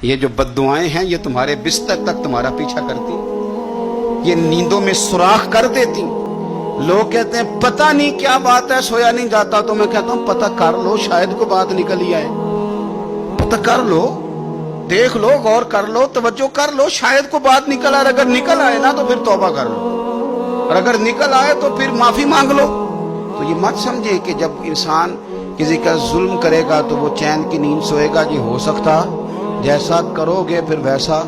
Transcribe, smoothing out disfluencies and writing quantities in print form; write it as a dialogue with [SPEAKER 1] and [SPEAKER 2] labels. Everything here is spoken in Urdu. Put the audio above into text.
[SPEAKER 1] یہ جو بددعائیں ہیں یہ تمہارے بستر تک تمہارا پیچھا کرتی، یہ نیندوں میں سوراخ کر دیتی۔ لوگ کہتے ہیں پتہ نہیں کیا بات ہے، سویا نہیں جاتا، تو میں کہتا ہوں پتہ کر لو، شاید کوئی بات نکل ہی آئے۔ پتہ کر لو، دیکھ لو، غور کر لو، توجہ کر لو، شاید کوئی بات نکل آئے۔ اگر نکل آئے نا تو پھر توبہ کر لو، اور اگر نکل آئے تو پھر معافی مانگ لو۔ تو یہ مت سمجھے کہ جب انسان کسی کا ظلم کرے گا تو وہ چین کی نیند سوئے گا۔ یہ ہو سکتا، جیسا کرو گے پھر ویسا